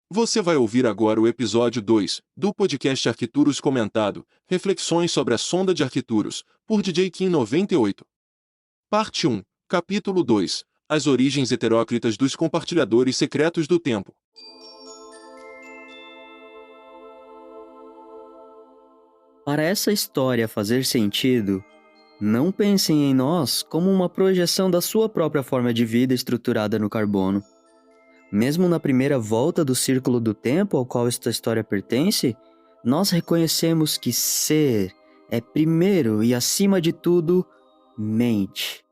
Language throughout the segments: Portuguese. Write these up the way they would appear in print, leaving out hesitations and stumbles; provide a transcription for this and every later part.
Você vai ouvir agora o episódio 2 do podcast Arquituros Comentado, Reflexões sobre a Sonda de Arquituros, por DJ Kim 98. Parte 1, Capítulo 2, As Origens Heterócritas dos Compartilhadores Secretos do Tempo. Para essa história fazer sentido, não pensem em nós como uma projeção da sua própria forma de vida estruturada no carbono. Mesmo na primeira volta do círculo do tempo ao qual esta história pertence, nós reconhecemos que ser é primeiro e acima de tudo, mente.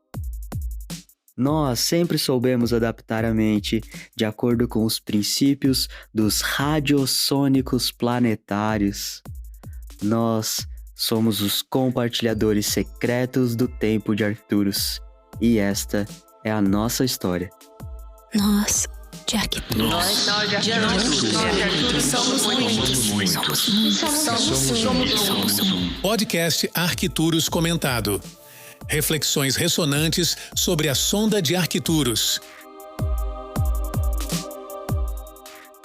Nós sempre soubemos adaptar a mente de acordo com os princípios dos radiosônicos planetários. Nós somos os compartilhadores secretos do tempo de Arcturus. E esta é a nossa história. Nós de Arquituros. Nós de Arquituros somos muitos. Podcast Arquituros Comentado. Reflexões ressonantes sobre a sonda de Arquituros.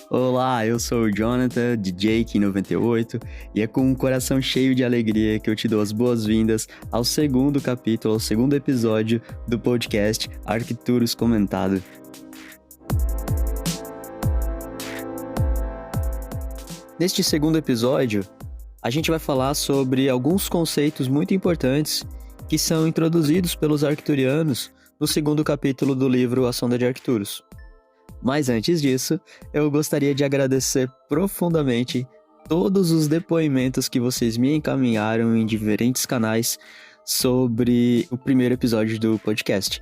Olá, eu sou o Jonathan, DJ Kim 98, e é com um coração cheio de alegria que eu te dou as boas-vindas ao segundo capítulo, ao segundo episódio do podcast Arquituros Comentado. Neste segundo episódio, a gente vai falar sobre alguns conceitos muito importantes que são introduzidos pelos arcturianos no segundo capítulo do livro A Sonda de Arcturus. Mas antes disso, eu gostaria de agradecer profundamente todos os depoimentos que vocês me encaminharam em diferentes canais sobre o primeiro episódio do podcast.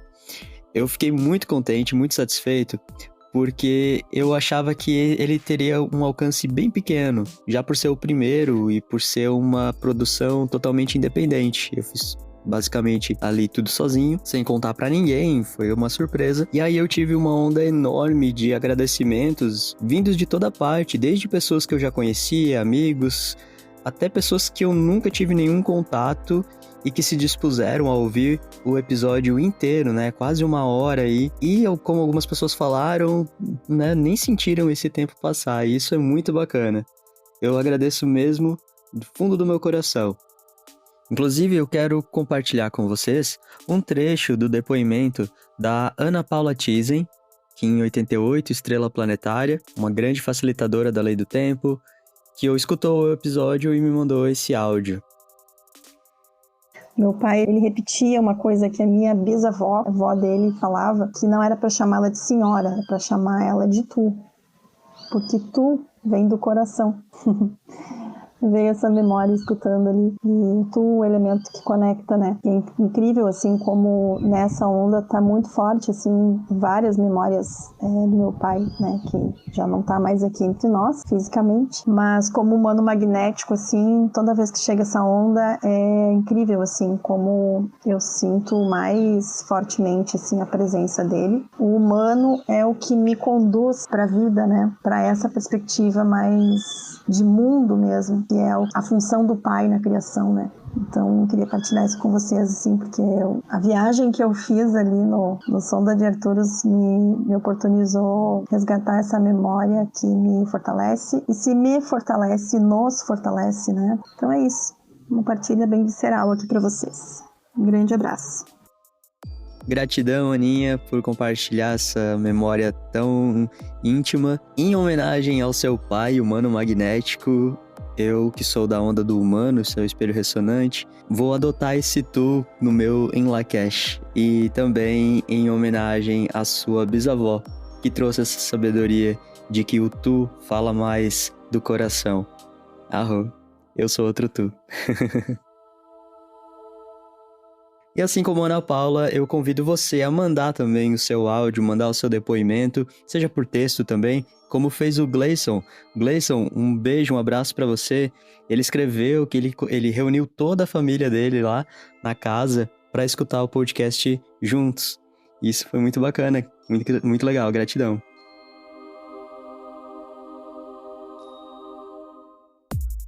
Eu fiquei muito contente, muito satisfeito, porque eu achava que ele teria um alcance bem pequeno, já por ser o primeiro e por ser uma produção totalmente independente. Eu fiz basicamente ali tudo sozinho, sem contar pra ninguém, foi uma surpresa. E aí eu tive uma onda enorme de agradecimentos vindos de toda parte, desde pessoas que eu já conhecia, amigos, até pessoas que eu nunca tive nenhum contato e que se dispuseram a ouvir o episódio inteiro, né, quase uma hora aí, e como algumas pessoas falaram, né, nem sentiram esse tempo passar, e isso é muito bacana. Eu agradeço mesmo do fundo do meu coração. Inclusive, eu quero compartilhar com vocês um trecho do depoimento da Ana Paula Thyssen, que em 88, estrela planetária, uma grande facilitadora da lei do tempo, que escutou o episódio e me mandou esse áudio. Meu pai, ele repetia uma coisa que a minha bisavó, a avó dele, falava, que não era para chamá-la de senhora, era para chamar ela de tu, porque tu vem do coração. Veio essa memória escutando ali, e tu, o elemento que conecta, né? E é incrível, assim, como nessa onda tá muito forte, assim, várias memórias do meu pai, né? Que já não tá mais aqui entre nós, fisicamente, mas como humano magnético, assim, toda vez que chega essa onda, é incrível, assim, como eu sinto mais fortemente, assim, a presença dele. O humano é o que me conduz pra vida, né? Pra essa perspectiva mais de mundo mesmo, que é a função do pai na criação, né? Então, eu queria partilhar isso com vocês, assim, porque a viagem que eu fiz ali no Sonda de Arcturus me oportunizou resgatar essa memória que me fortalece, e se me fortalece, nos fortalece, né? Então é isso, uma partilha bem visceral aqui para vocês. Um grande abraço. Gratidão, Aninha, por compartilhar essa memória tão íntima. Em homenagem ao seu pai, humano magnético, eu, que sou da onda do humano, seu espelho ressonante, vou adotar esse tu no meu Enlakesh. E também em homenagem à sua bisavó, que trouxe essa sabedoria de que o tu fala mais do coração. Arro, eu sou outro tu. E assim como a Ana Paula, eu convido você a mandar também o seu áudio, mandar o seu depoimento, seja por texto também, como fez o Gleison. Gleison, um beijo, um abraço pra você. Ele escreveu que ele reuniu toda a família dele lá na casa para escutar o podcast juntos. Isso foi muito bacana, muito, muito legal, gratidão.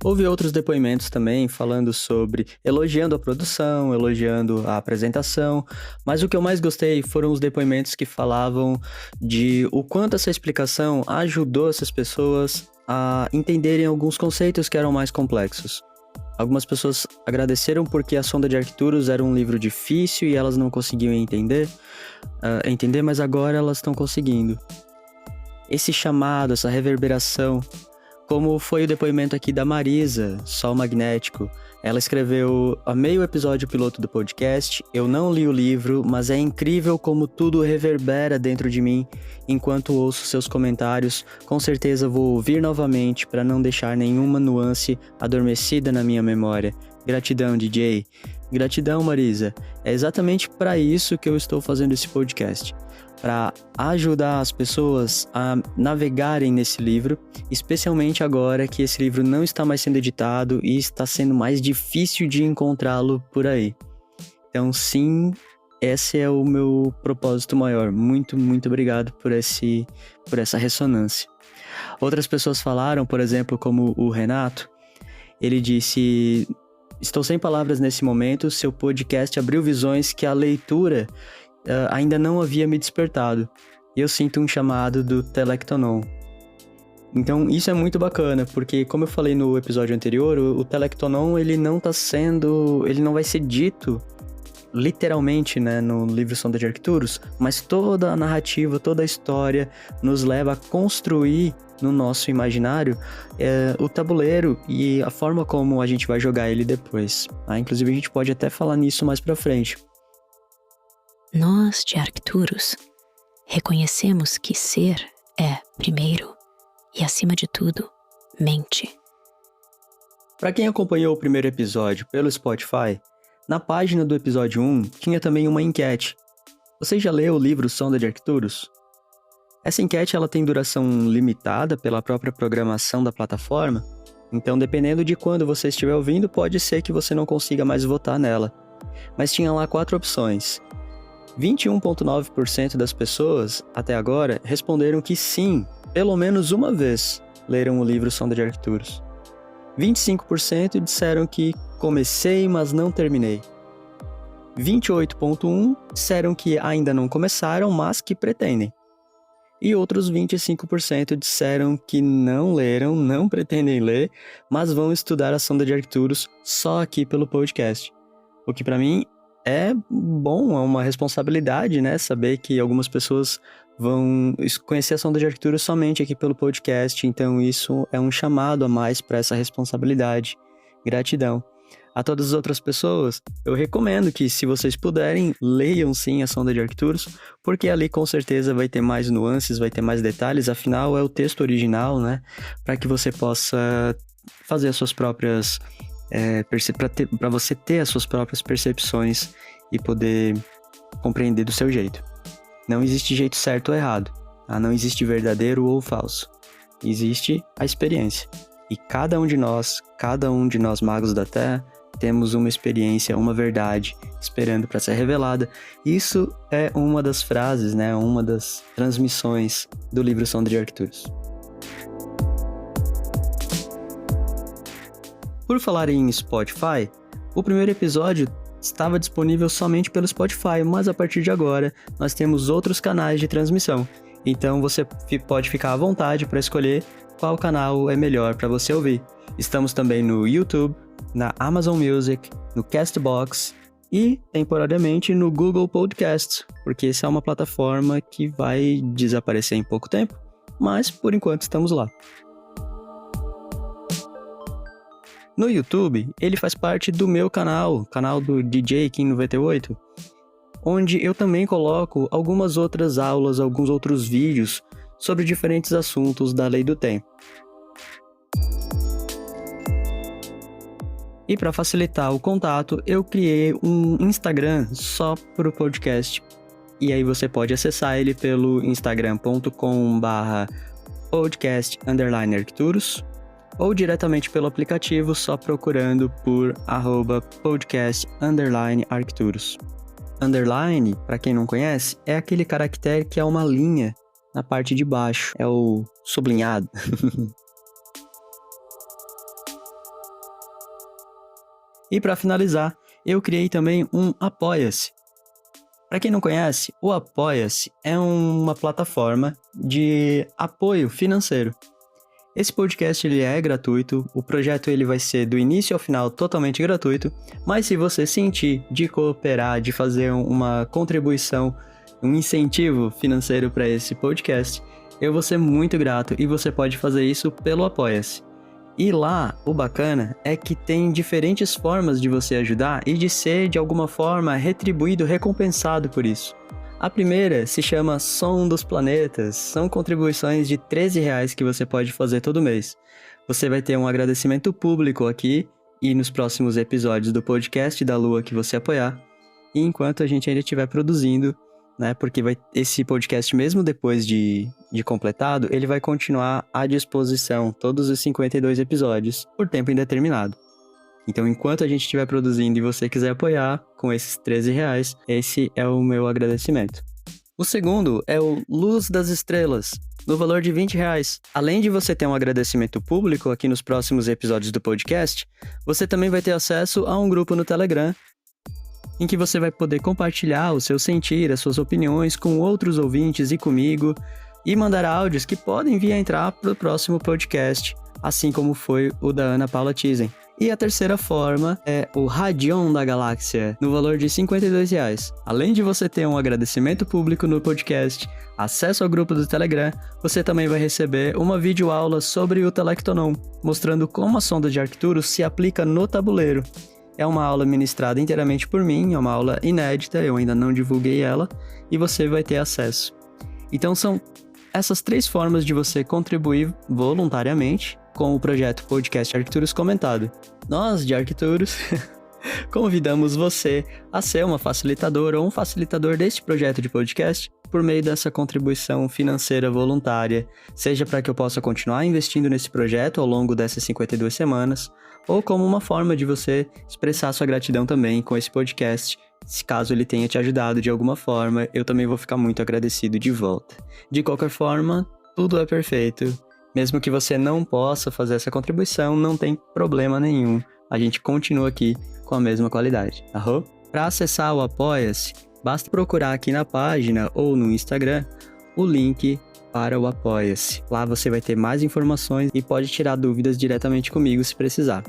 Houve outros depoimentos também falando sobre, elogiando a produção, elogiando a apresentação, mas o que eu mais gostei foram os depoimentos que falavam de o quanto essa explicação ajudou essas pessoas a entenderem alguns conceitos que eram mais complexos. Algumas pessoas agradeceram porque A Sonda de Arcturus era um livro difícil e elas não conseguiam entender, mas agora elas estão conseguindo. Esse chamado, essa reverberação, como foi o depoimento aqui da Marisa, Sol Magnético. Ela escreveu: amei o episódio piloto do podcast, eu não li o livro, mas é incrível como tudo reverbera dentro de mim enquanto ouço seus comentários. Com certeza vou ouvir novamente para não deixar nenhuma nuance adormecida na minha memória. Gratidão, DJ. Gratidão, Marisa. É exatamente para isso que eu estou fazendo esse podcast. Para ajudar as pessoas a navegarem nesse livro, especialmente agora que esse livro não está mais sendo editado e está sendo mais difícil de encontrá-lo por aí. Então, sim, esse é o meu propósito maior. Muito, muito obrigado por essa ressonância. Outras pessoas falaram, por exemplo, como o Renato. Ele disse: estou sem palavras nesse momento, seu podcast abriu visões que a leitura ainda não havia me despertado. Eu sinto um chamado do Telectonon. Então isso é muito bacana, porque como eu falei no episódio anterior, o Telectonon ele não vai ser dito literalmente, né, no livro Sonda de Arcturus, mas toda a narrativa, toda a história nos leva a construir no nosso imaginário o tabuleiro e a forma como a gente vai jogar ele depois. Inclusive a gente pode até falar nisso mais pra frente. Nós de Arcturus reconhecemos que ser é, primeiro e acima de tudo, mente. Para quem acompanhou o primeiro episódio pelo Spotify, na página do episódio 1 tinha também uma enquete. Você já leu o livro Sonda de Arcturus? Essa enquete ela tem duração limitada pela própria programação da plataforma, então dependendo de quando você estiver ouvindo, pode ser que você não consiga mais votar nela. Mas tinha lá 4 opções. 21,9% das pessoas, até agora, responderam que sim, pelo menos uma vez, leram o livro Sonda de Arcturus. 25% disseram que comecei, mas não terminei. 28,1% disseram que ainda não começaram, mas que pretendem. E outros 25% disseram que não leram, não pretendem ler, mas vão estudar a Sonda de Arcturus só aqui pelo podcast. O que para mim é bom, é uma responsabilidade, né? Saber que algumas pessoas vão conhecer a Sonda de Arcturus somente aqui pelo podcast, então isso é um chamado a mais para essa responsabilidade. Gratidão. A todas as outras pessoas, eu recomendo que, se vocês puderem, leiam sim a Sonda de Arcturus, porque ali com certeza vai ter mais nuances, vai ter mais detalhes, afinal é o texto original, né? Para que você possa fazer as suas próprias para você ter as suas próprias percepções e poder compreender do seu jeito. Não existe jeito certo ou errado, não existe verdadeiro ou falso. Existe a experiência. E cada um de nós magos da Terra, temos uma experiência, uma verdade esperando para ser revelada. Isso é uma das frases, né, uma das transmissões do livro Sonda de Arcturus. Por falar em Spotify, o primeiro episódio estava disponível somente pelo Spotify, mas a partir de agora nós temos outros canais de transmissão. Então você pode ficar à vontade para escolher qual canal é melhor para você ouvir. Estamos também no YouTube, na Amazon Music, no Castbox e, temporariamente, no Google Podcasts, porque essa é uma plataforma que vai desaparecer em pouco tempo, mas por enquanto estamos lá. No YouTube, ele faz parte do meu canal do DJ Kim98, onde eu também coloco algumas outras aulas, alguns outros vídeos sobre diferentes assuntos da lei do tempo. E para facilitar o contato, eu criei um Instagram só para o podcast. E aí você pode acessar ele pelo instagram.com/podcast_Arcturus ou diretamente pelo aplicativo só procurando por @podcast_Arcturus. Underline, para quem não conhece, é aquele caractere que é uma linha na parte de baixo, é o sublinhado. E para finalizar, eu criei também um Apoia-se. Para quem não conhece, o Apoia-se é uma plataforma de apoio financeiro. Esse podcast ele é gratuito, o projeto ele vai ser do início ao final totalmente gratuito, mas se você sentir de cooperar, de fazer uma contribuição, um incentivo financeiro para esse podcast, eu vou ser muito grato e você pode fazer isso pelo Apoia-se. E lá, o bacana é que tem diferentes formas de você ajudar e de ser, de alguma forma, retribuído, recompensado por isso. A primeira se chama Som dos Planetas, são contribuições de R$13 que você pode fazer todo mês. Você vai ter um agradecimento público aqui e nos próximos episódios do podcast da Lua que você apoiar. E enquanto a gente ainda estiver produzindo, né, porque esse podcast, mesmo depois de completado, ele vai continuar à disposição, todos os 52 episódios, por tempo indeterminado. Então, enquanto a gente estiver produzindo e você quiser apoiar com esses R$13, esse é o meu agradecimento. O segundo é o Luz das Estrelas, no valor de R$20. Além de você ter um agradecimento público aqui nos próximos episódios do podcast, você também vai ter acesso a um grupo no Telegram, em que você vai poder compartilhar o seu sentir, as suas opiniões com outros ouvintes e comigo, e mandar áudios que podem vir a entrar para o próximo podcast, assim como foi o da Ana Paula Tizen. E a terceira forma é o Radion da Galáxia, no valor de R$52. Além de você ter um agradecimento público no podcast, acesso ao grupo do Telegram, você também vai receber uma videoaula sobre o Telectonon, mostrando como a sonda de Arcturus se aplica no tabuleiro. É uma aula ministrada inteiramente por mim, é uma aula inédita, eu ainda não divulguei ela, e você vai ter acesso. Então são essas 3 formas de você contribuir voluntariamente com o projeto Podcast Arcturus Comentado. Nós, de Arcturus, convidamos você a ser uma facilitadora ou um facilitador deste projeto de podcast por meio dessa contribuição financeira voluntária, seja para que eu possa continuar investindo nesse projeto ao longo dessas 52 semanas, ou como uma forma de você expressar sua gratidão também com esse podcast. Se caso ele tenha te ajudado de alguma forma, eu também vou ficar muito agradecido de volta. De qualquer forma, tudo é perfeito. Mesmo que você não possa fazer essa contribuição, não tem problema nenhum. A gente continua aqui com a mesma qualidade. Para acessar o Apoia-se, basta procurar aqui na página ou no Instagram o link para o Apoia-se. Lá você vai ter mais informações e pode tirar dúvidas diretamente comigo se precisar.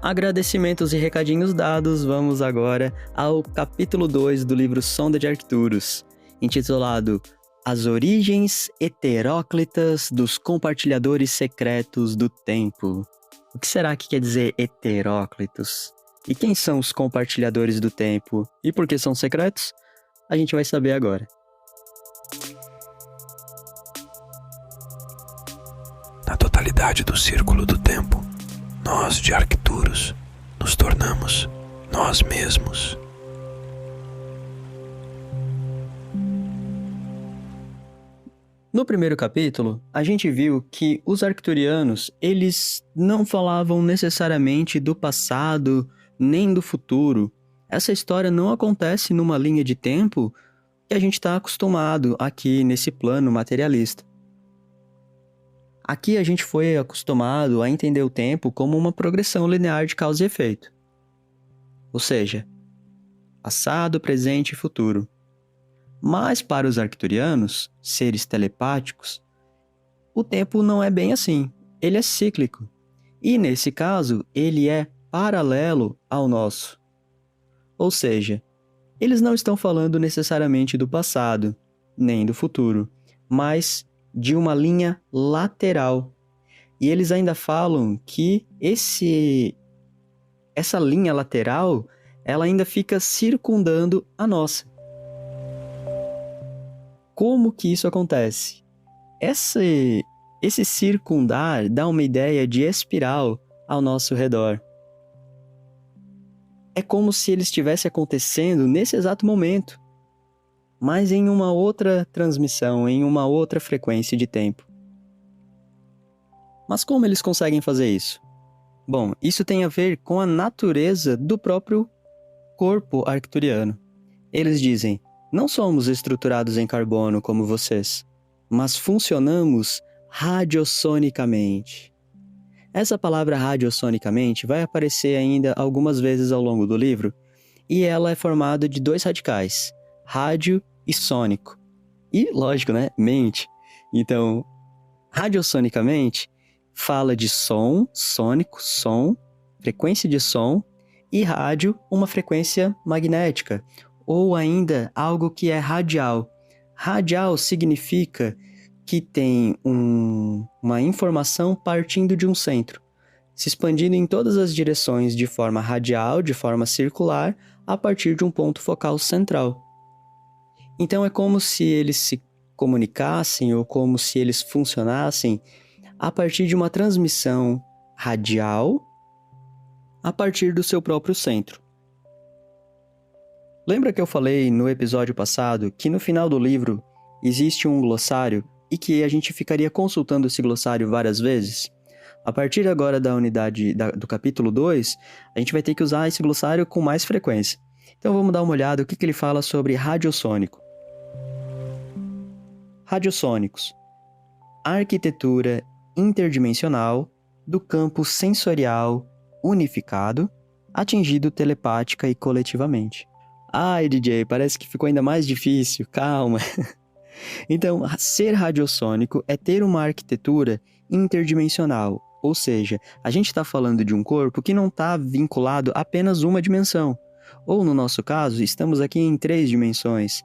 Agradecimentos e recadinhos dados, vamos agora ao capítulo 2 do livro Sonda de Arcturus, intitulado As Origens Heteróclitas dos Compartilhadores Secretos do Tempo. O que será que quer dizer heteróclitos? E quem são os compartilhadores do tempo? E por que são secretos? A gente vai saber agora. Na totalidade do círculo do tempo, nós de Arcturus nos tornamos nós mesmos. No primeiro capítulo, a gente viu que os arcturianos, eles não falavam necessariamente do passado nem do futuro. Essa história não acontece numa linha de tempo que a gente está acostumado aqui nesse plano materialista. Aqui a gente foi acostumado a entender o tempo como uma progressão linear de causa e efeito. Ou seja, passado, presente e futuro. Mas para os arcturianos, seres telepáticos, o tempo não é bem assim. Ele é cíclico. E nesse caso, ele é paralelo ao nosso. Ou seja, eles não estão falando necessariamente do passado, nem do futuro, mas de uma linha lateral. E eles ainda falam que essa linha lateral, ela ainda fica circundando a nossa. Como que isso acontece? Esse circundar dá uma ideia de espiral ao nosso redor. É como se ele estivesse acontecendo nesse exato momento, mas em uma outra transmissão, em uma outra frequência de tempo. Mas como eles conseguem fazer isso? Bom, isso tem a ver com a natureza do próprio corpo arcturiano. Eles dizem: não somos estruturados em carbono como vocês, mas funcionamos radiosonicamente. Essa palavra radiosonicamente vai aparecer ainda algumas vezes ao longo do livro, e ela é formada de 2 radicais, rádio e sônico. E, lógico, né? Mente. Então, radiosonicamente fala de som, sônico, som, frequência de som, e rádio, uma frequência magnética, ou ainda algo que é radial. Radial significa que tem uma informação partindo de um centro, se expandindo em todas as direções de forma radial, de forma circular, a partir de um ponto focal central. Então é como se eles se comunicassem ou como se eles funcionassem a partir de uma transmissão radial a partir do seu próprio centro. Lembra que eu falei no episódio passado que no final do livro existe um glossário e que a gente ficaria consultando esse glossário várias vezes? A partir agora da unidade do capítulo 2, a gente vai ter que usar esse glossário com mais frequência. Então vamos dar uma olhada o que ele fala sobre radiossônico. Radiossônicos. Arquitetura interdimensional do campo sensorial unificado, atingido telepática e coletivamente. Ai, DJ, parece que ficou ainda mais difícil, calma. Então, ser radiossônico é ter uma arquitetura interdimensional, ou seja, a gente está falando de um corpo que não está vinculado a apenas uma dimensão, ou no nosso caso, estamos aqui em 3 dimensões.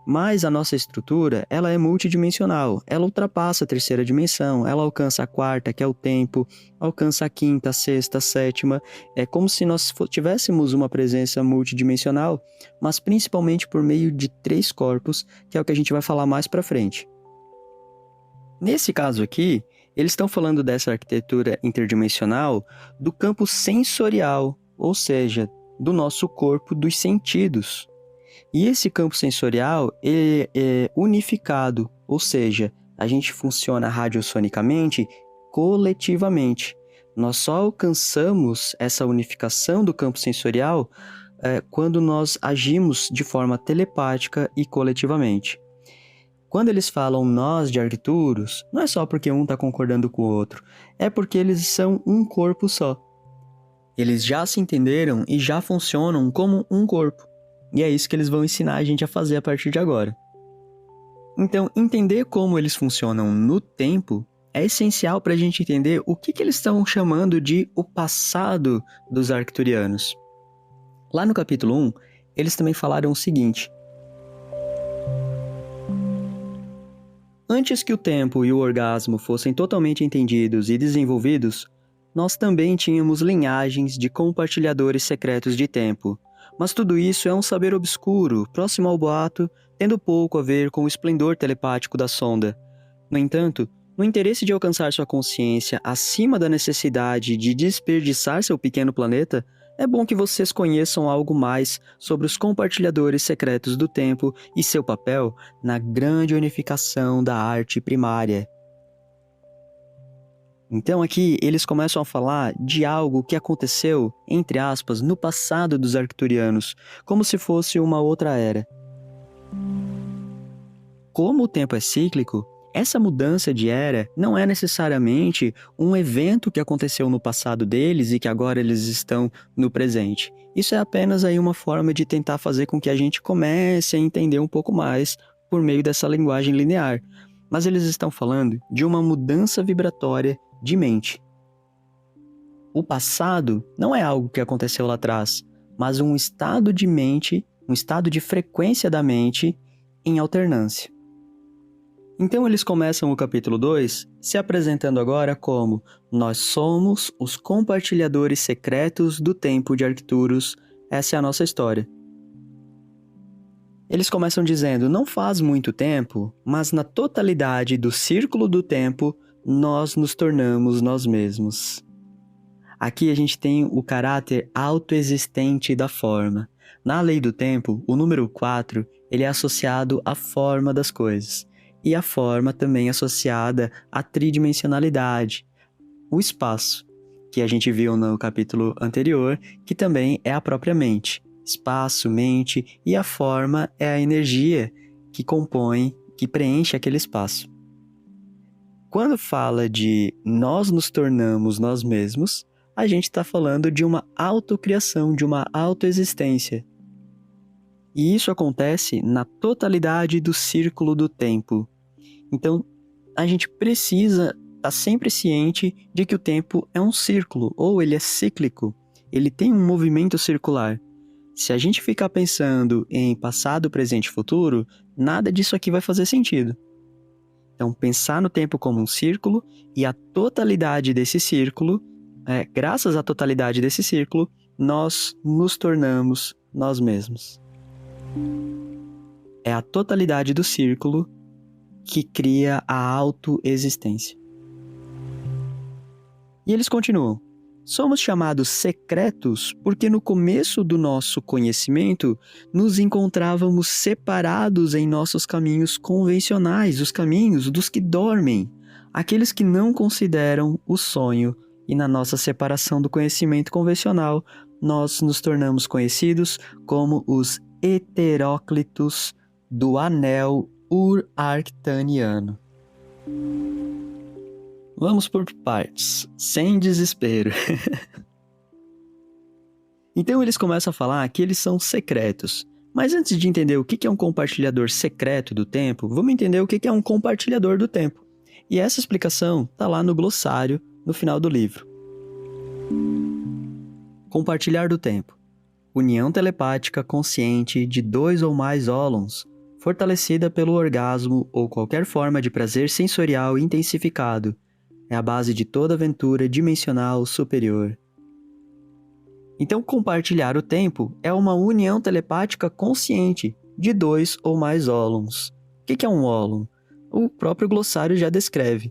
Mas a nossa estrutura, ela é multidimensional, ela ultrapassa a 3ª dimensão, ela alcança a 4ª, que é o tempo, alcança a 5ª, a 6ª, a 7ª. É como se nós tivéssemos uma presença multidimensional, mas principalmente por meio de 3 corpos, que é o que a gente vai falar mais pra frente. Nesse caso aqui, eles estão falando dessa arquitetura interdimensional do campo sensorial, ou seja, do nosso corpo dos sentidos. E esse campo sensorial ele é unificado, ou seja, a gente funciona radiosonicamente coletivamente. Nós só alcançamos essa unificação do campo sensorial quando nós agimos de forma telepática e coletivamente. Quando eles falam nós de Arcturus, não é só porque um está concordando com o outro, é porque eles são um corpo só. Eles já se entenderam e já funcionam como um corpo. E é isso que eles vão ensinar a gente a fazer a partir de agora. Então, entender como eles funcionam no tempo é essencial para a gente entender o que eles estão chamando de o passado dos arcturianos. Lá no capítulo 1, eles também falaram o seguinte: antes que o tempo e o orgasmo fossem totalmente entendidos e desenvolvidos, nós também tínhamos linhagens de compartilhadores secretos de tempo. Mas tudo isso é um saber obscuro, próximo ao boato, tendo pouco a ver com o esplendor telepático da sonda. No entanto, no interesse de alcançar sua consciência acima da necessidade de desperdiçar seu pequeno planeta, é bom que vocês conheçam algo mais sobre os compartilhadores secretos do tempo e seu papel na grande unificação da arte primária. Então aqui eles começam a falar de algo que aconteceu, entre aspas, no passado dos arcturianos, como se fosse uma outra era. Como o tempo é cíclico, essa mudança de era não é necessariamente um evento que aconteceu no passado deles e que agora eles estão no presente. Isso é apenas aí uma forma de tentar fazer com que a gente comece a entender um pouco mais por meio dessa linguagem linear. Mas eles estão falando de uma mudança vibratória de mente. O passado não é algo que aconteceu lá atrás, mas um estado de mente, um estado de frequência da mente em alternância. Então eles começam o capítulo 2 se apresentando agora como nós somos os compartilhadores secretos do tempo de Arcturus, essa é a nossa história. Eles começam dizendo, não faz muito tempo, mas na totalidade do círculo do tempo, nós nos tornamos nós mesmos. Aqui a gente tem o caráter autoexistente da forma. Na lei do tempo, o número 4, ele é associado à forma das coisas. E a forma também associada à tridimensionalidade, o espaço, que a gente viu no capítulo anterior, que também é a própria mente. Espaço, mente e a forma é a energia que compõe, que preenche aquele espaço. quando fala de nós nos tornamos nós mesmos, a gente está falando de uma autocriação, de uma autoexistência. E isso acontece na totalidade do círculo do tempo. Então, a gente precisa estar sempre ciente de que o tempo é um círculo, ou ele é cíclico, ele tem um movimento circular. Se a gente ficar pensando em passado, presente e futuro, nada disso aqui vai fazer sentido. Então, pensar no tempo como um círculo e a totalidade desse círculo, graças à totalidade desse círculo, nós nos tornamos nós mesmos. É a totalidade do círculo que cria a autoexistência. E eles continuam. Somos chamados secretos porque no começo do nosso conhecimento nos encontrávamos separados em nossos caminhos convencionais, os caminhos dos que dormem, aqueles que não consideram o sonho, e na nossa separação do conhecimento convencional, nós nos tornamos conhecidos como os heteróclitos do anel urarctaniano. Vamos por partes, sem desespero. Então eles começam a falar que eles são secretos. Mas antes de entender o que é um compartilhador secreto do tempo, vamos entender o que é um compartilhador do tempo. E essa explicação está lá no glossário, no final do livro. Compartilhar do tempo. União telepática consciente de 2 ou mais ólons, fortalecida pelo orgasmo ou qualquer forma de prazer sensorial intensificado. É a base de toda aventura dimensional superior. Então, compartilhar o tempo é uma união telepática consciente de 2 ou mais ólons. O que é um ólon? O próprio glossário já descreve.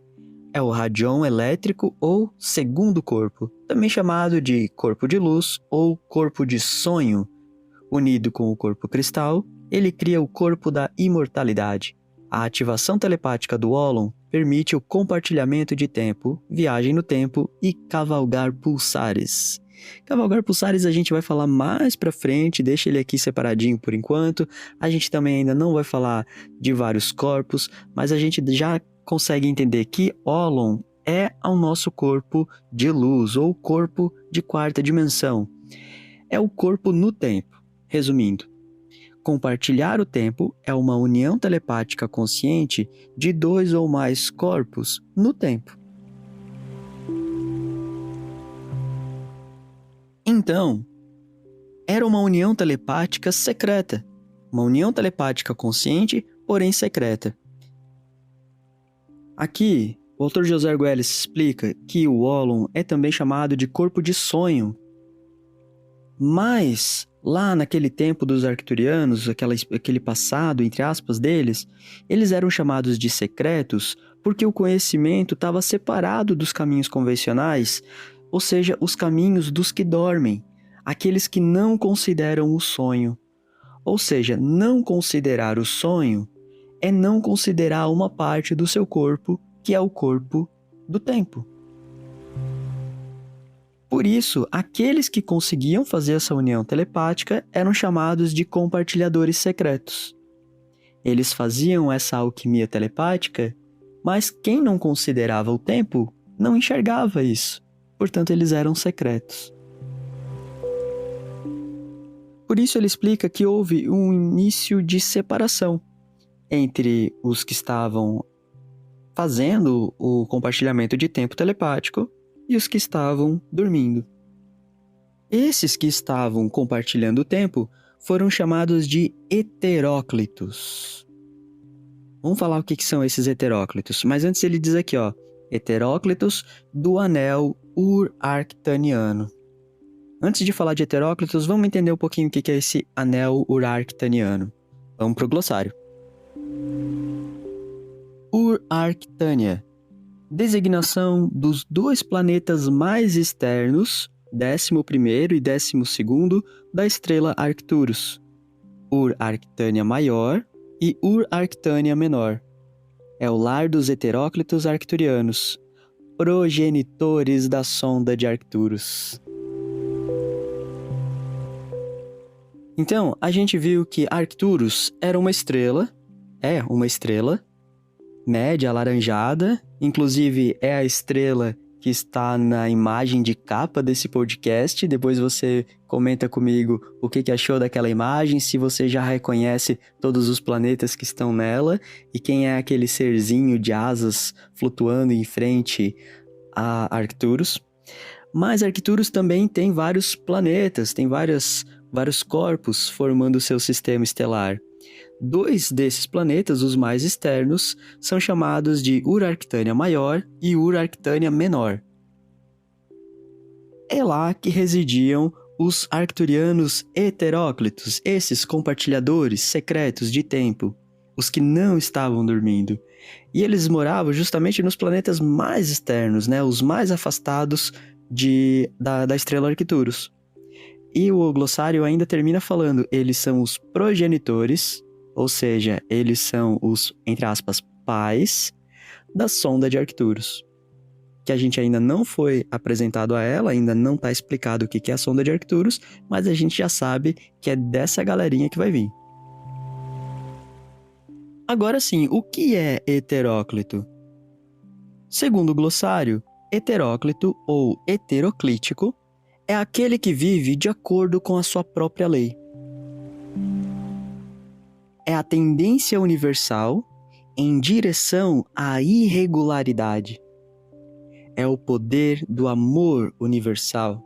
É o radion elétrico ou segundo corpo, também chamado de corpo de luz ou corpo de sonho. Unido com o corpo cristal, ele cria o corpo da imortalidade. A ativação telepática do ólon permite o compartilhamento de tempo, viagem no tempo e cavalgar pulsares. Cavalgar pulsares a gente vai falar mais pra frente, deixa ele aqui separadinho por enquanto. A gente também ainda não vai falar de vários corpos, mas a gente já consegue entender que ólon é o nosso corpo de luz ou corpo de quarta dimensão. É o corpo no tempo. Resumindo, compartilhar o tempo é uma união telepática consciente de 2 ou mais corpos no tempo. Então, era uma união telepática secreta. Uma união telepática consciente, porém secreta. Aqui, o autor José Arguelles explica que o ólon é também chamado de corpo de sonho. Mas, lá naquele tempo dos arcturianos, aquele passado, entre aspas, deles, eles eram chamados de secretos porque o conhecimento estava separado dos caminhos convencionais, ou seja, os caminhos dos que dormem, aqueles que não consideram o sonho. Ou seja, não considerar o sonho é não considerar uma parte do seu corpo, que é o corpo do tempo. Por isso, aqueles que conseguiam fazer essa união telepática eram chamados de compartilhadores secretos. Eles faziam essa alquimia telepática, mas quem não considerava o tempo não enxergava isso. Portanto, eles eram secretos. Por isso ele explica que houve um início de separação entre os que estavam fazendo o compartilhamento de tempo telepático e os que estavam dormindo. Esses que estavam compartilhando o tempo foram chamados de heteróclitos. Vamos falar o que são esses heteróclitos, mas antes ele diz aqui, heteróclitos do anel urarctaniano. Antes de falar de heteróclitos, vamos entender um pouquinho o que é esse anel urarctaniano. Vamos para o glossário. Urarctania, designação dos 2 planetas mais externos, 11º e 12º, da estrela Arcturus. Urarctania maior e Urarctania menor. É o lar dos heteróclitos arcturianos, progenitores da sonda de Arcturus. Então, a gente viu que Arcturus era uma estrela, média, alaranjada. Inclusive, é a estrela que está na imagem de capa desse podcast. Depois você comenta comigo o que achou daquela imagem, se você já reconhece todos os planetas que estão nela e quem é aquele serzinho de asas flutuando em frente a Arcturus. Mas Arcturus também tem vários planetas, tem vários corpos formando seu sistema estelar. 2 desses planetas, os mais externos, são chamados de Urarctânia Maior e Urarctânia Menor. É lá que residiam os arcturianos heteróclitos, esses compartilhadores secretos de tempo, os que não estavam dormindo. E eles moravam justamente nos planetas mais externos, né, os mais afastados da estrela Arcturus. E o glossário ainda termina falando, eles são os progenitores, ou seja, eles são os, entre aspas, pais da sonda de Arcturus. Que a gente ainda não foi apresentado a ela, ainda não está explicado o que é a sonda de Arcturus, mas a gente já sabe que é dessa galerinha que vai vir. Agora sim, o que é heteróclito? Segundo o glossário, heteróclito ou heteroclítico é aquele que vive de acordo com a sua própria lei. É a tendência universal em direção à irregularidade. É o poder do amor universal.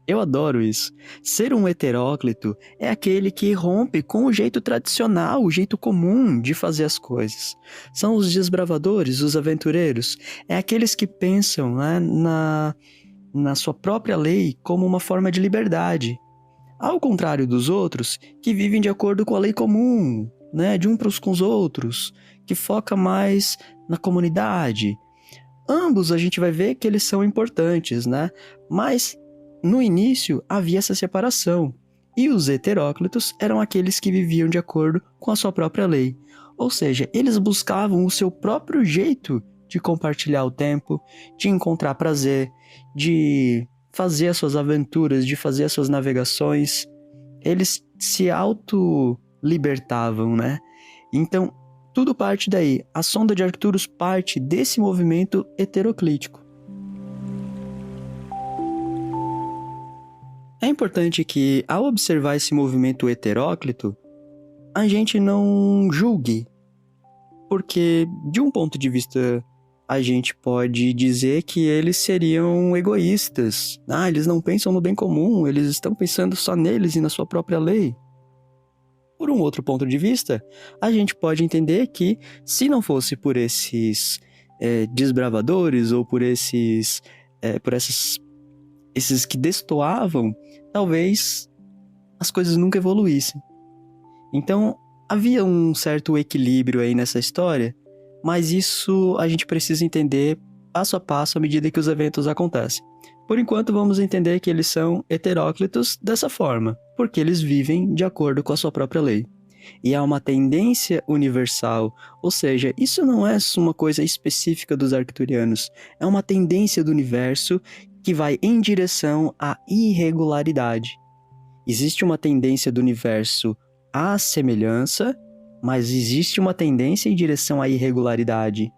Eu adoro isso. Ser um heteróclito é aquele que rompe com o jeito tradicional, o jeito comum de fazer as coisas. São os desbravadores, os aventureiros. É aqueles que pensam, né, na sua própria lei como uma forma de liberdade. Ao contrário dos outros, que vivem de acordo com a lei comum, né, de uns com os outros, que foca mais na comunidade. Ambos a gente vai ver que eles são importantes, né? Mas no início havia essa separação. E os heteróclitos eram aqueles que viviam de acordo com a sua própria lei. Ou seja, eles buscavam o seu próprio jeito de compartilhar o tempo, de encontrar prazer, de fazer as suas aventuras, de fazer as suas navegações. Eles se auto-libertavam, né? Então, tudo parte daí. A sonda de Arcturus parte desse movimento heteroclítico. É importante que, ao observar esse movimento heteróclito, a gente não julgue. Porque, de um ponto de vista, a gente pode dizer que eles seriam egoístas. Eles não pensam no bem comum, eles estão pensando só neles e na sua própria lei. Por um outro ponto de vista, a gente pode entender que, se não fosse por esses desbravadores ou por esses que destoavam, talvez as coisas nunca evoluíssem. Então, havia um certo equilíbrio aí nessa história, mas isso a gente precisa entender passo a passo à medida que os eventos acontecem. Por enquanto, vamos entender que eles são heteróclitos dessa forma, porque eles vivem de acordo com a sua própria lei. E há uma tendência universal, ou seja, isso não é uma coisa específica dos arcturianos, é uma tendência do universo que vai em direção à irregularidade. Existe uma tendência do universo à semelhança, mas existe uma tendência em direção à irregularidade.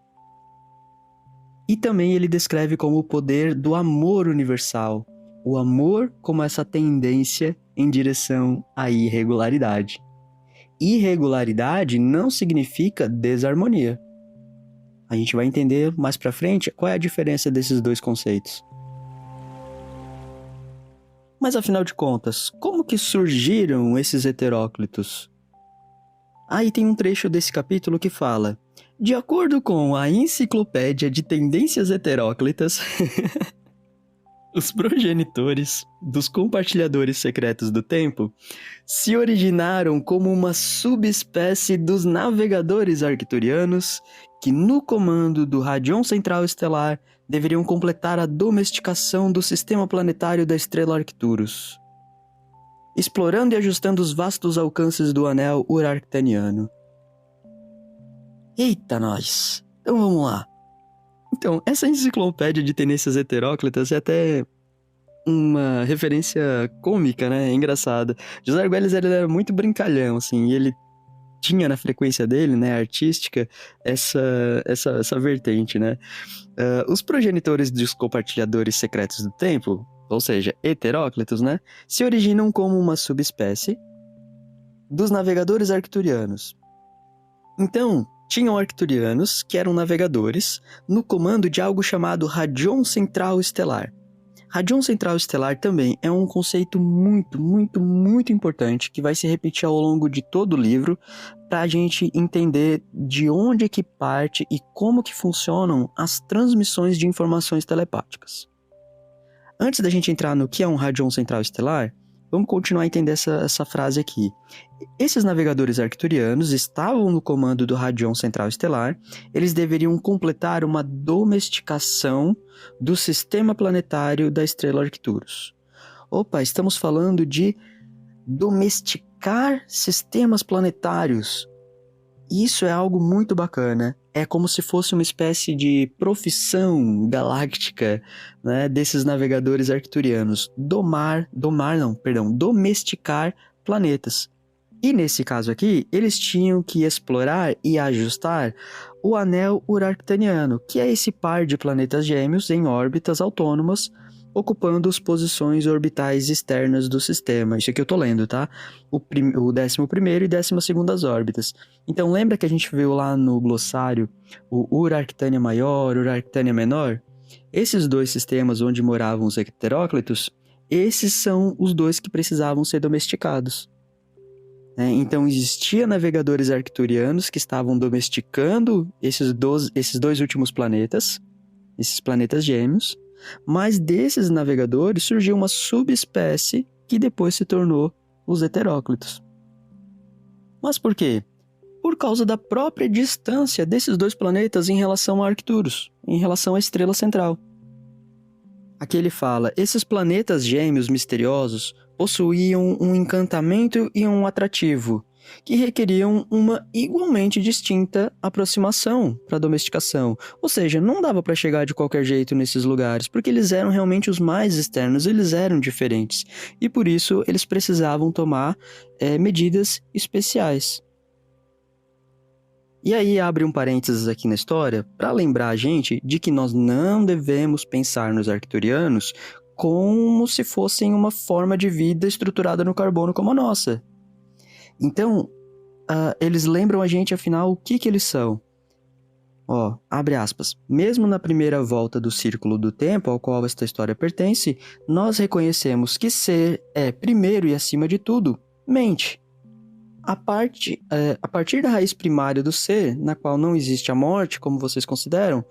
E também ele descreve como o poder do amor universal, o amor como essa tendência em direção à irregularidade. Irregularidade não significa desarmonia. A gente vai entender mais pra frente qual é a diferença desses dois conceitos. Mas afinal de contas, como que surgiram esses heteróclitos? Aí tem um trecho desse capítulo que fala: de acordo com a Enciclopédia de Tendências Heteróclitas, os progenitores dos compartilhadores secretos do tempo se originaram como uma subespécie dos navegadores arcturianos que, no comando do Radion Central Estelar, deveriam completar a domesticação do sistema planetário da estrela Arcturus, explorando e ajustando os vastos alcances do anel urarctaniano. Eita nós! Então vamos lá. Então, essa enciclopédia de tendências heteróclitas é até uma referência cômica, né? Engraçada. José Arguelles, ele era muito brincalhão, assim, e ele tinha na frequência dele, né, artística, essa vertente, né? Os progenitores dos compartilhadores secretos do tempo, ou seja, heteróclitos, né, se originam como uma subespécie dos navegadores arcturianos. Então, tinham arcturianos que eram navegadores no comando de algo chamado Radion Central Estelar. Radion Central Estelar também é um conceito muito, muito, muito importante que vai se repetir ao longo de todo o livro para a gente entender de onde que parte e como que funcionam as transmissões de informações telepáticas. Antes da gente entrar no que é um Radion Central Estelar, vamos continuar a entender essa frase aqui. Esses navegadores arcturianos estavam no comando do Radion Central Estelar. Eles deveriam completar uma domesticação do sistema planetário da estrela Arcturus. Opa, estamos falando de domesticar sistemas planetários. Isso é algo muito bacana. É como se fosse uma espécie de profissão galáctica, né, desses navegadores arcturianos. Domesticar planetas. E nesse caso aqui, eles tinham que explorar e ajustar o anel urarctaniano, que é esse par de planetas gêmeos em órbitas autônomas, ocupando as posições orbitais externas do sistema. Isso aqui eu tô lendo, tá? O 11º e 12º órbitas. Então lembra que a gente viu lá no glossário o Urarctania Maior, Urarctania Menor? Esses dois sistemas onde moravam os heteróclitos, esses são os dois que precisavam ser domesticados. Então existiam navegadores arcturianos que estavam domesticando esses dois últimos planetas, esses planetas gêmeos, mas desses navegadores surgiu uma subespécie que depois se tornou os heteróclitos. Mas por quê? Por causa da própria distância desses dois planetas em relação a Arcturus, em relação à estrela central. Aqui ele fala, esses planetas gêmeos misteriosos possuíam um encantamento e um atrativo, que requeriam uma igualmente distinta aproximação para a domesticação. Ou seja, não dava para chegar de qualquer jeito nesses lugares, porque eles eram realmente os mais externos, eles eram diferentes. E por isso eles precisavam tomar medidas especiais. E aí abre um parênteses aqui na história para lembrar a gente de que nós não devemos pensar nos arcturianos como se fossem uma forma de vida estruturada no carbono como a nossa. Então, eles lembram a gente, afinal, o que eles são. Abre aspas. Mesmo na primeira volta do círculo do tempo ao qual esta história pertence, nós reconhecemos que ser é, primeiro e acima de tudo, mente. A partir da raiz primária do ser, na qual não existe a morte, como vocês consideram,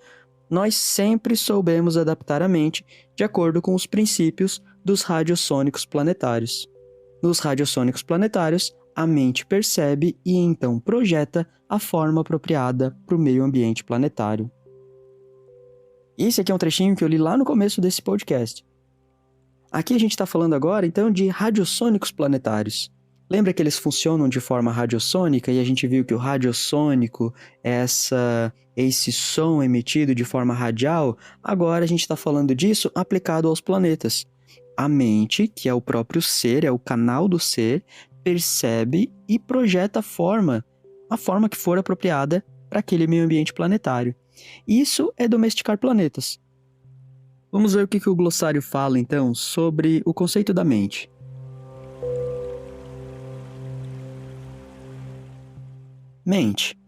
nós sempre soubemos adaptar a mente de acordo com os princípios dos radiossônicos planetários. Nos radiossônicos planetários, a mente percebe e então projeta a forma apropriada para o meio ambiente planetário. Esse aqui é um trechinho que eu li lá no começo desse podcast. Aqui a gente está falando agora, então, de radiossônicos planetários. Lembra que eles funcionam de forma radiossônica e a gente viu que o radiossônico é esse som emitido de forma radial? Agora a gente está falando disso aplicado aos planetas. A mente, que é o próprio ser, é o canal do ser, percebe e projeta a forma que for apropriada para aquele meio ambiente planetário. Isso é domesticar planetas. Vamos ver o que o glossário fala, então, sobre o conceito da mente. Mente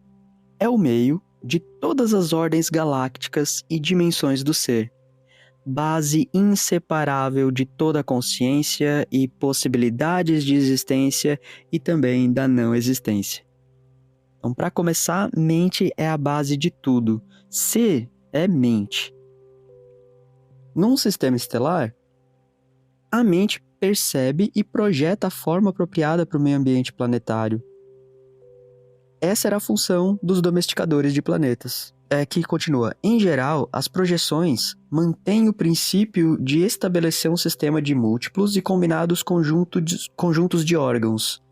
é o meio de todas as ordens galácticas e dimensões do ser, base inseparável de toda a consciência e possibilidades de existência e também da não existência. Então, para começar, mente é a base de tudo. Ser é mente. Num sistema estelar, a mente percebe e projeta a forma apropriada para o meio ambiente planetário. Essa era a função dos domesticadores de planetas. Que continua. Em geral, as projeções mantêm o princípio de estabelecer um sistema de múltiplos e combinados conjuntos de órgãos.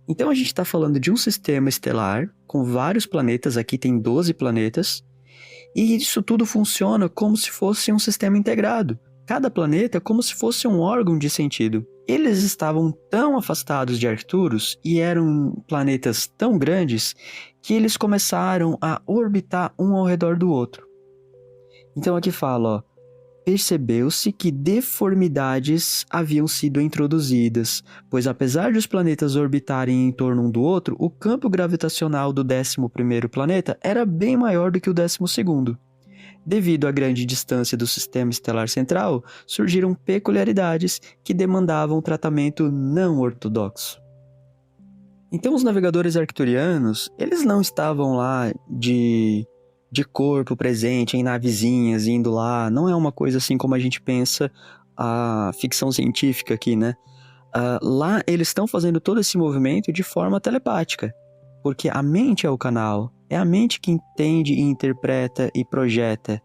Então a gente está falando de um sistema estelar com vários planetas, aqui tem 12 planetas, e isso tudo funciona como se fosse um sistema integrado. Cada planeta é como se fosse um órgão de sentido. eles estavam tão afastados de Arcturus e eram planetas tão grandes que eles começaram a orbitar um ao redor do outro. Então aqui fala, ó, percebeu-se que deformidades haviam sido introduzidas, pois apesar de os planetas orbitarem em torno um do outro, o campo gravitacional do 11º planeta era bem maior do que o 12º. Devido à grande distância do sistema estelar central, surgiram peculiaridades que demandavam tratamento não ortodoxo. Então os navegadores arcturianos, eles não estavam lá de corpo presente, em navezinhas, indo lá. Não é uma coisa assim como a gente pensa a ficção científica aqui, né? Lá eles estão fazendo todo esse movimento de forma telepática, porque a mente é o canal, é a mente que entende e interpreta e projeta.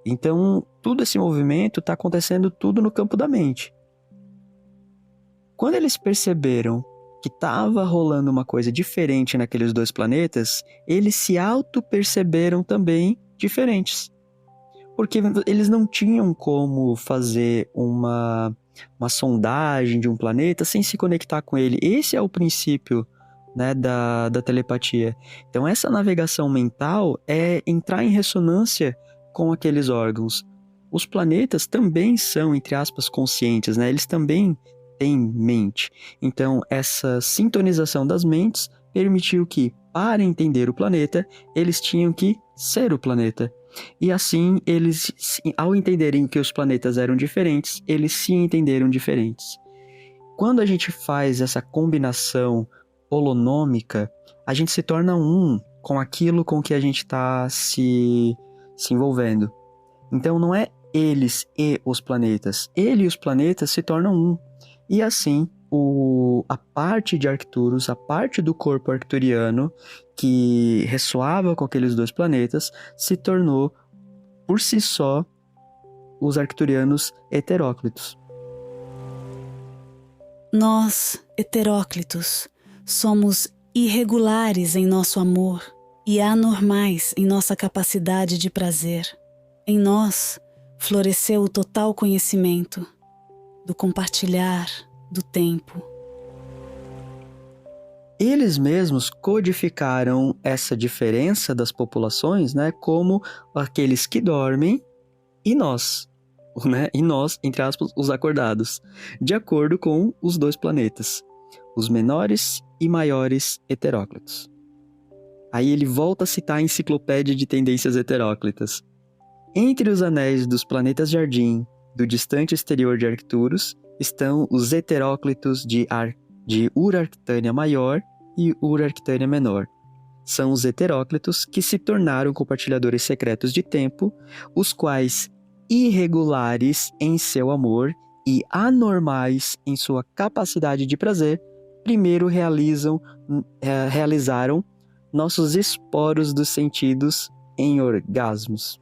Então, todo esse movimento está acontecendo tudo no campo da mente. Quando eles perceberam que estava rolando uma coisa diferente naqueles dois planetas, eles se auto-perceberam também diferentes. Porque eles não tinham como fazer uma sondagem de um planeta sem se conectar com ele. Esse é o princípio, né, da telepatia. Então essa navegação mental é entrar em ressonância com aqueles órgãos. Os planetas também são, entre aspas, conscientes, né? Eles também têm mente. Então essa sintonização das mentes permitiu que, para entender o planeta, eles tinham que ser o planeta. E assim, eles, ao entenderem que os planetas eram diferentes, eles se entenderam diferentes. Quando a gente faz essa combinação holonômica, a gente se torna um com aquilo com que a gente está se envolvendo. Então não é eles e os planetas. Ele e os planetas se tornam um. E assim, a parte de Arcturus, a parte do corpo arcturiano que ressoava com aqueles dois planetas, se tornou, por si só, os arcturianos heteróclitos. Nós, heteróclitos, somos irregulares em nosso amor e anormais em nossa capacidade de prazer. Em nós, floresceu o total conhecimento do compartilhar, do tempo. Eles mesmos codificaram essa diferença das populações, né, como aqueles que dormem e nós, né, e nós, entre aspas, os acordados, de acordo com os dois planetas, os menores e maiores heteróclitos. Aí ele volta a citar a enciclopédia de tendências heteróclitas. Entre os anéis dos planetas Jardim, do distante exterior de Arcturus, estão os heteróclitos de Urarctânia Maior e Urarctânia Menor. São os heteróclitos que se tornaram compartilhadores secretos de tempo, os quais, irregulares em seu amor e anormais em sua capacidade de prazer, primeiro realizaram nossos esporos dos sentidos em orgasmos.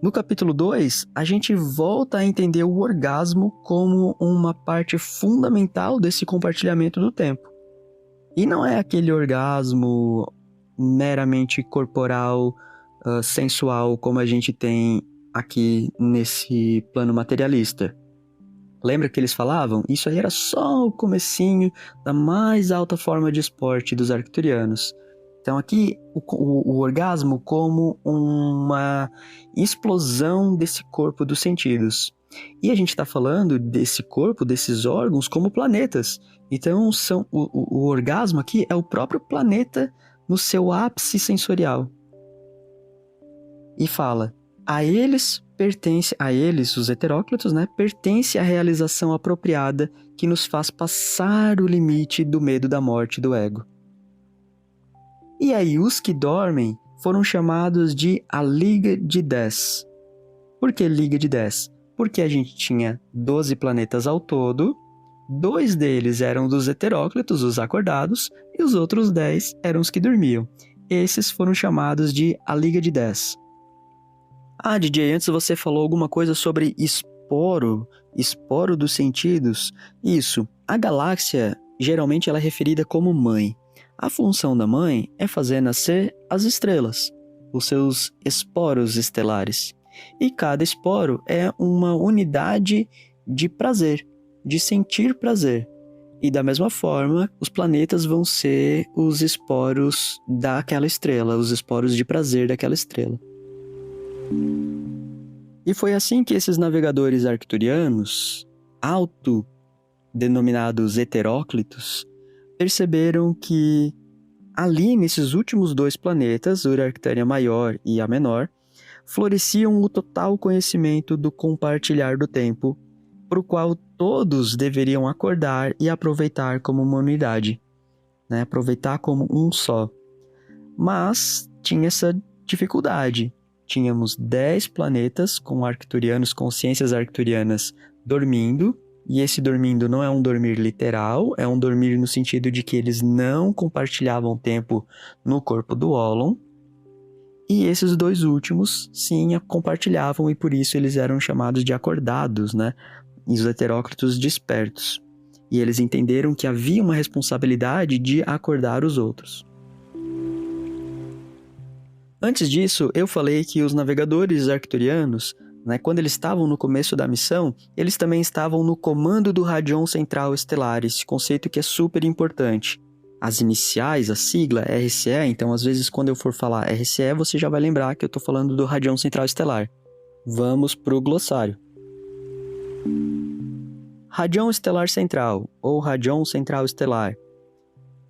No capítulo 2, a gente volta a entender o orgasmo como uma parte fundamental desse compartilhamento do tempo. E não é aquele orgasmo meramente corporal, sensual, como a gente tem aqui nesse plano materialista. Lembra que eles falavam? Isso aí era só o comecinho da mais alta forma de esporte dos arcturianos. Então aqui o orgasmo como uma explosão desse corpo dos sentidos. E a gente está falando desse corpo, desses órgãos, como planetas. Então o orgasmo aqui é o próprio planeta no seu ápice sensorial. E fala, a eles, os heteróclitos, né, pertence a realização apropriada que nos faz passar o limite do medo da morte do ego. E aí os que dormem foram chamados de a Liga de 10. Por que Liga de 10? Porque a gente tinha 12 planetas ao todo, 2 deles eram dos heteróclitos, os acordados, e os outros 10 eram os que dormiam. Esses foram chamados de a Liga de 10. Ah, DJ, antes você falou alguma coisa sobre esporo dos sentidos. Isso, a galáxia geralmente ela é referida como mãe. A função da mãe é fazer nascer as estrelas, os seus esporos estelares. E cada esporo é uma unidade de prazer, de sentir prazer. E da mesma forma, os planetas vão ser os esporos daquela estrela, os esporos de prazer daquela estrela. E foi assim que esses navegadores arcturianos, autodenominados heteróclitos, perceberam que ali nesses últimos 2 planetas, Urarctânia Maior e a Menor, floresciam o total conhecimento do compartilhar do tempo, para o qual todos deveriam acordar e aproveitar como uma unidade, né? Aproveitar como um só. Mas tinha essa dificuldade. Tínhamos 10 planetas com arcturianos, consciências arcturianas dormindo, e esse dormindo não é um dormir literal, é um dormir no sentido de que eles não compartilhavam tempo no corpo do Ólon. E esses 2 últimos, sim, compartilhavam, e por isso eles eram chamados de acordados, né? E os heteróclitos despertos. E eles entenderam que havia uma responsabilidade de acordar os outros. Antes disso, eu falei que os navegadores arcturianos, né, quando eles estavam no começo da missão, eles também estavam no comando do Radion Central Estelar, esse conceito que é super importante. As iniciais, a sigla RCE, então às vezes quando eu for falar RCE, você já vai lembrar que eu estou falando do Radion Central Estelar. Vamos para o glossário. Radion Estelar Central, ou Radion Central Estelar.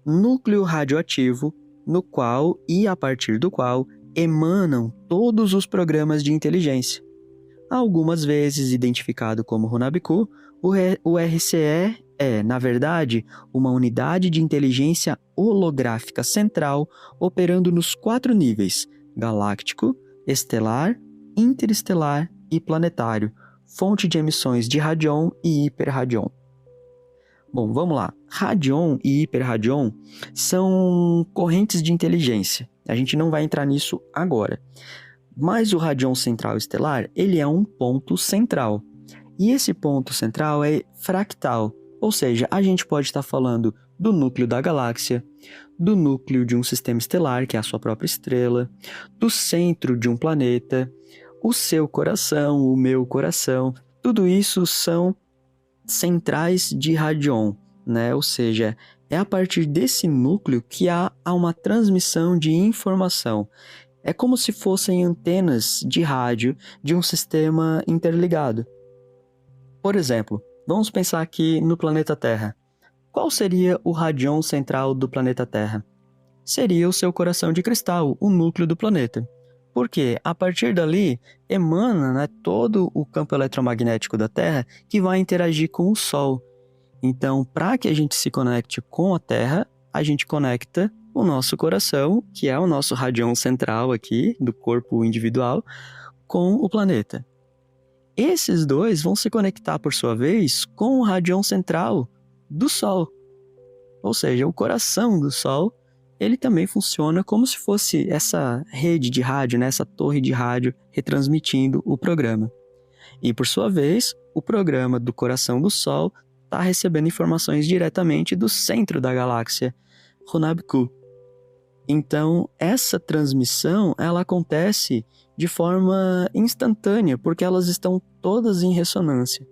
Núcleo radioativo, no qual e a partir do qual emanam todos os programas de inteligência. Algumas vezes identificado como Runabiku, o RCE é, na verdade, uma unidade de inteligência holográfica central operando nos 4 níveis: galáctico, estelar, interestelar e planetário, fonte de emissões de radion e hiperradion. Bom, vamos lá. Radion e hiperradion são correntes de inteligência. A gente não vai entrar nisso agora. Mas o Radion Central Estelar, ele é um ponto central. E esse ponto central é fractal, ou seja, a gente pode estar falando do núcleo da galáxia, do núcleo de um sistema estelar, que é a sua própria estrela, do centro de um planeta, o seu coração, o meu coração. Tudo isso são centrais de Radion, né? Ou seja, é a partir desse núcleo que há uma transmissão de informação. É como se fossem antenas de rádio de um sistema interligado. Por exemplo, vamos pensar aqui no planeta Terra. Qual seria o radion central do planeta Terra? Seria o seu coração de cristal, o núcleo do planeta. Porque a partir dali emana, né, todo o campo eletromagnético da Terra que vai interagir com o Sol. Então, para que a gente se conecte com a Terra, a gente conecta o nosso coração, que é o nosso radion central aqui, do corpo individual, com o planeta. Esses 2 vão se conectar, por sua vez, com o radion central do Sol. Ou seja, o coração do Sol, ele também funciona como se fosse essa rede de rádio, né? Essa torre de rádio retransmitindo o programa. E, por sua vez, o programa do coração do Sol está recebendo informações diretamente do centro da galáxia, Runabiku. Então, essa transmissão, ela acontece de forma instantânea, porque elas estão todas em ressonância.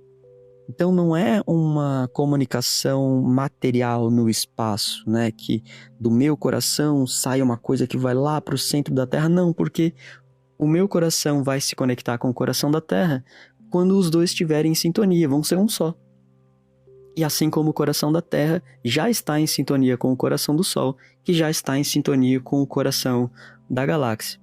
Então, não é uma comunicação material no espaço, né? Que do meu coração sai uma coisa que vai lá para o centro da Terra. Não, porque o meu coração vai se conectar com o coração da Terra quando os 2 estiverem em sintonia, vão ser um só. E assim como o coração da Terra já está em sintonia com o coração do Sol, que já está em sintonia com o coração da galáxia.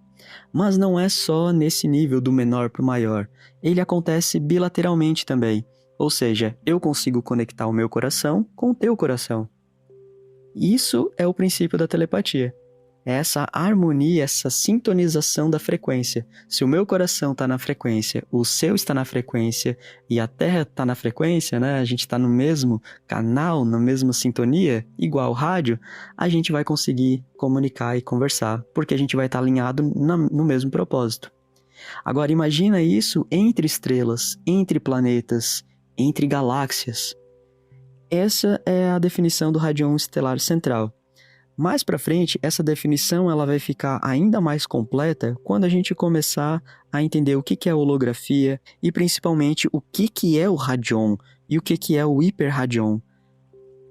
Mas não é só nesse nível do menor para o maior. Ele acontece bilateralmente também. Ou seja, eu consigo conectar o meu coração com o teu coração. Isso é o princípio da telepatia. É essa harmonia, essa sintonização da frequência. Se o meu coração está na frequência, o seu está na frequência e a Terra está na frequência, né? A gente está no mesmo canal, na mesma sintonia, igual rádio, a gente vai conseguir comunicar e conversar, porque a gente vai estar alinhado no mesmo propósito. Agora, imagina isso entre estrelas, entre planetas, entre galáxias. Essa é a definição do Radion Estelar Central. Mais para frente, essa definição ela vai ficar ainda mais completa quando a gente começar a entender o que é holografia e principalmente o que é o radion e o que é o hiperradion.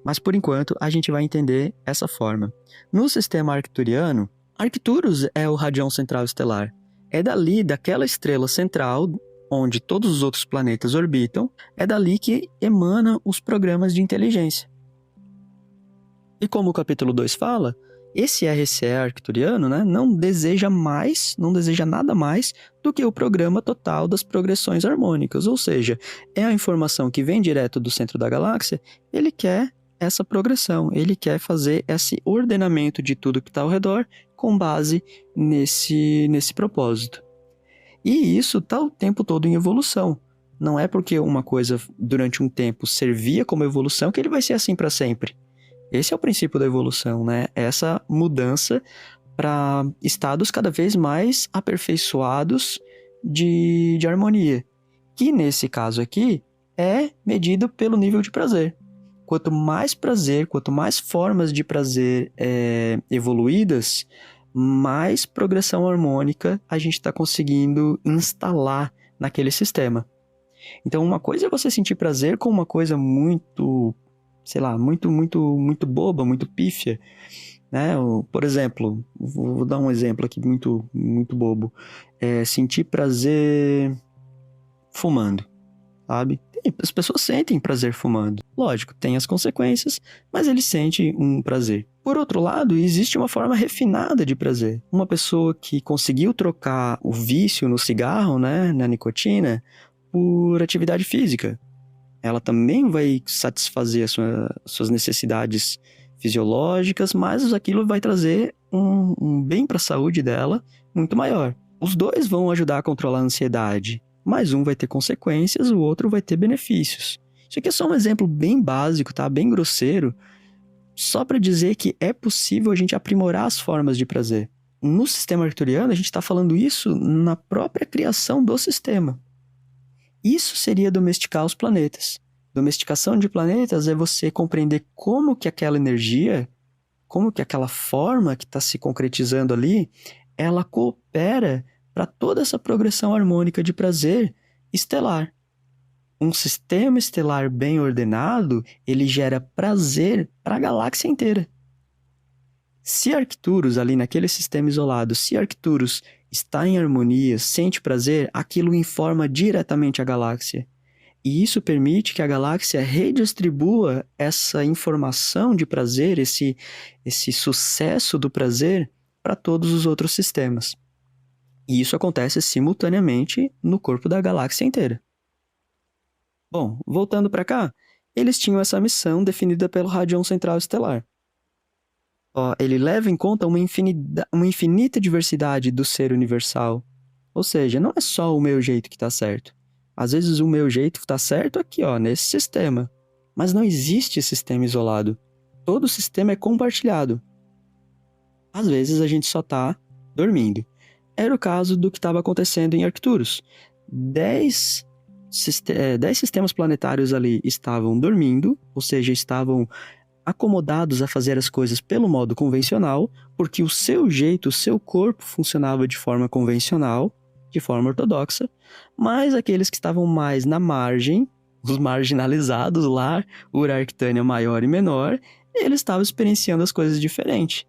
Mas por enquanto a gente vai entender essa forma. No sistema arcturiano, Arcturus é o radion central estelar. É dali, daquela estrela central, onde todos os outros planetas orbitam, é dali que emanam os programas de inteligência. E como o capítulo 2 fala, esse RCE arcturiano, né, não deseja nada mais do que o programa total das progressões harmônicas, ou seja, é a informação que vem direto do centro da galáxia, ele quer essa progressão, ele quer fazer esse ordenamento de tudo que está ao redor com base nesse propósito. E isso está o tempo todo em evolução. Não é porque uma coisa durante um tempo servia como evolução que ele vai ser assim para sempre. Esse é o princípio da evolução, né? Essa mudança para estados cada vez mais aperfeiçoados de harmonia, que nesse caso aqui é medido pelo nível de prazer. Quanto mais prazer, quanto mais formas de prazer evoluídas, mais progressão harmônica a gente está conseguindo instalar naquele sistema. Então, uma coisa é você sentir prazer com uma coisa muito, sei lá, muito boba, muito pífia, né? Por exemplo, vou dar um exemplo aqui muito bobo. Sentir prazer fumando, sabe? As pessoas sentem prazer fumando. Lógico, tem as consequências, mas ele sente um prazer. Por outro lado, existe uma forma refinada de prazer. Uma pessoa que conseguiu trocar o vício no cigarro, né, na nicotina, por atividade física. Ela também vai satisfazer as suas necessidades fisiológicas, mas aquilo vai trazer um bem para a saúde dela muito maior. Os dois vão ajudar a controlar a ansiedade, mas um vai ter consequências, o outro vai ter benefícios. Isso aqui é só um exemplo bem básico, tá? Bem grosseiro, só para dizer que é possível a gente aprimorar as formas de prazer. No sistema arcturiano, a gente está falando isso na própria criação do sistema. Isso seria domesticar os planetas. Domesticação de planetas é você compreender como que aquela energia, como que aquela forma que está se concretizando ali, ela coopera para toda essa progressão harmônica de prazer estelar. Um sistema estelar bem ordenado, ele gera prazer para a galáxia inteira. Se Arcturus, ali naquele sistema isolado, se Arcturus está em harmonia, sente prazer, aquilo informa diretamente a galáxia. E isso permite que a galáxia redistribua essa informação de prazer, esse sucesso do prazer para todos os outros sistemas. E isso acontece simultaneamente no corpo da galáxia inteira. Bom, voltando para cá, eles tinham essa missão definida pelo Radion Central Estelar. Ele leva em conta uma infinita diversidade do ser universal. Ou seja, não é só o meu jeito que está certo. Às vezes o meu jeito está certo aqui, nesse sistema. Mas não existe sistema isolado. Todo sistema é compartilhado. Às vezes a gente só está dormindo. Era o caso do que estava acontecendo em Arcturus. 10 sistemas planetários ali estavam dormindo, ou seja, estavam acomodados a fazer as coisas pelo modo convencional, porque o seu jeito, o seu corpo funcionava de forma convencional, de forma ortodoxa, mas aqueles que estavam mais na margem, os marginalizados lá, Urarctânia maior e menor, eles estavam experienciando as coisas diferente.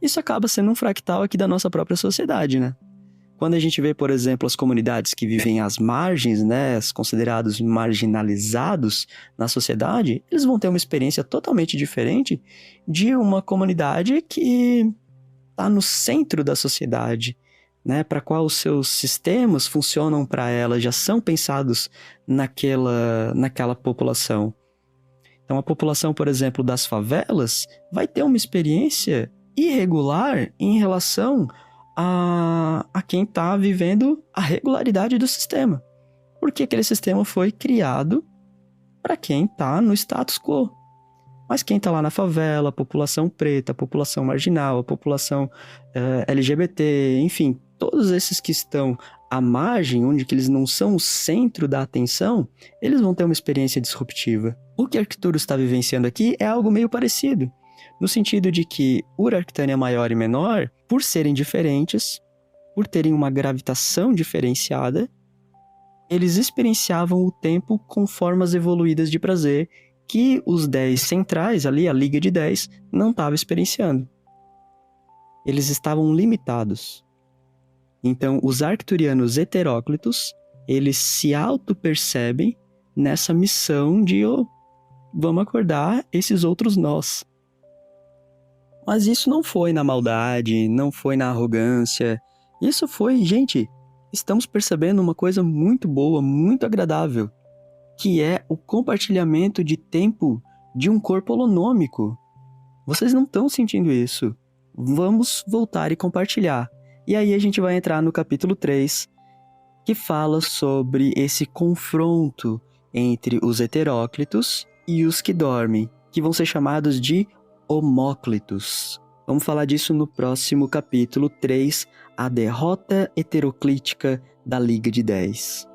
Isso acaba sendo um fractal aqui da nossa própria sociedade, né? Quando a gente vê, por exemplo, as comunidades que vivem às margens, né, os considerados marginalizados na sociedade, eles vão ter uma experiência totalmente diferente de uma comunidade que está no centro da sociedade, né, para qual os seus sistemas funcionam para ela, já são pensados naquela população. Então, a população, por exemplo, das favelas vai ter uma experiência irregular em relação a quem está vivendo a regularidade do sistema. Porque aquele sistema foi criado para quem está no status quo. Mas quem está lá na favela, a população preta, a população marginal, a população LGBT, enfim, todos esses que estão à margem, onde que eles não são o centro da atenção, eles vão ter uma experiência disruptiva. O que Arcturus está vivenciando aqui é algo meio parecido. no sentido de que Urarctânia maior e menor, por serem diferentes, por terem uma gravitação diferenciada, eles experienciavam o tempo com formas evoluídas de prazer que os 10 centrais, ali, a Liga de 10, não estava experienciando. Eles estavam limitados. Então, os arcturianos heteróclitos, eles se auto-percebem nessa missão de vamos acordar esses outros nós. Mas isso não foi na maldade, não foi na arrogância. Isso foi, gente, estamos percebendo uma coisa muito boa, muito agradável, que é o compartilhamento de tempo de um corpo holonômico. Vocês não estão sentindo isso. Vamos voltar e compartilhar. E aí a gente vai entrar no capítulo 3, que fala sobre esse confronto entre os heteróclitos e os que dormem, que vão ser chamados de homóclitos. Vamos falar disso no próximo capítulo 3, a derrota heteroclítica da Liga de 10.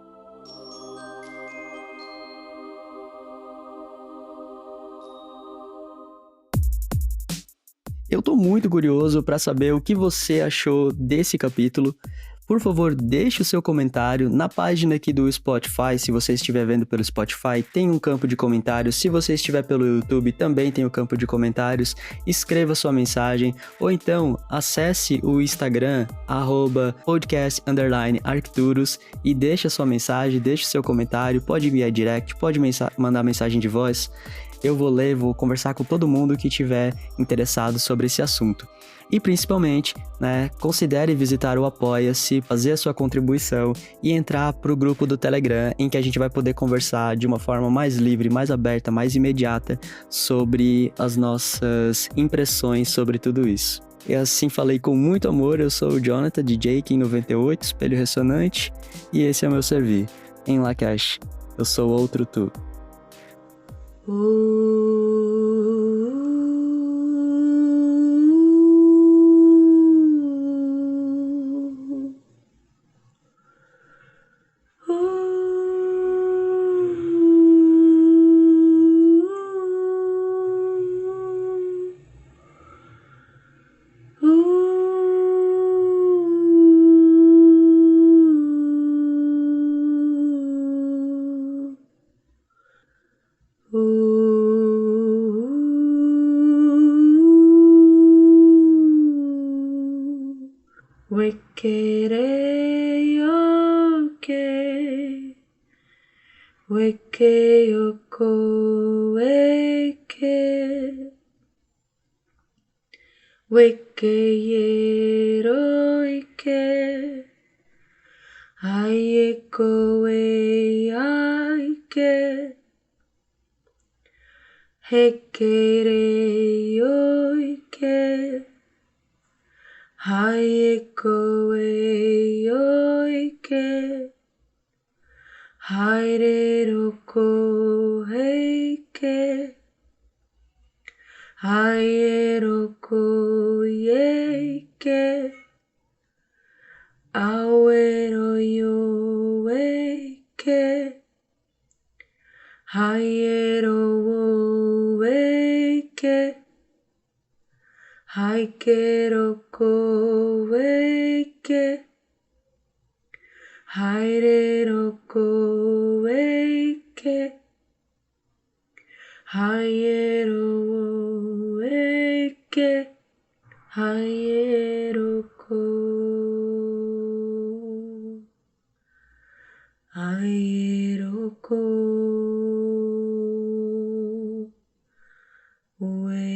Eu tô muito curioso para saber o que você achou desse capítulo. Por favor, deixe o seu comentário na página aqui do Spotify. Se você estiver vendo pelo Spotify, tem um campo de comentários. Se você estiver pelo YouTube, também tem o campo de comentários. Escreva sua mensagem ou então acesse o Instagram @podcast_arcturus e deixe a sua mensagem, deixe o seu comentário. Pode enviar direct, pode mandar mensagem de voz. Eu vou ler, vou conversar com todo mundo que estiver interessado sobre esse assunto. E principalmente, considere visitar o Apoia-se, fazer a sua contribuição e entrar para o grupo do Telegram, em que a gente vai poder conversar de uma forma mais livre, mais aberta, mais imediata sobre as nossas impressões sobre tudo isso. E assim falei com muito amor, eu sou o Jonathan, de JK98, Espelho Ressonante, e esse é o meu servir, em Lacash. Eu sou outro tu. Wake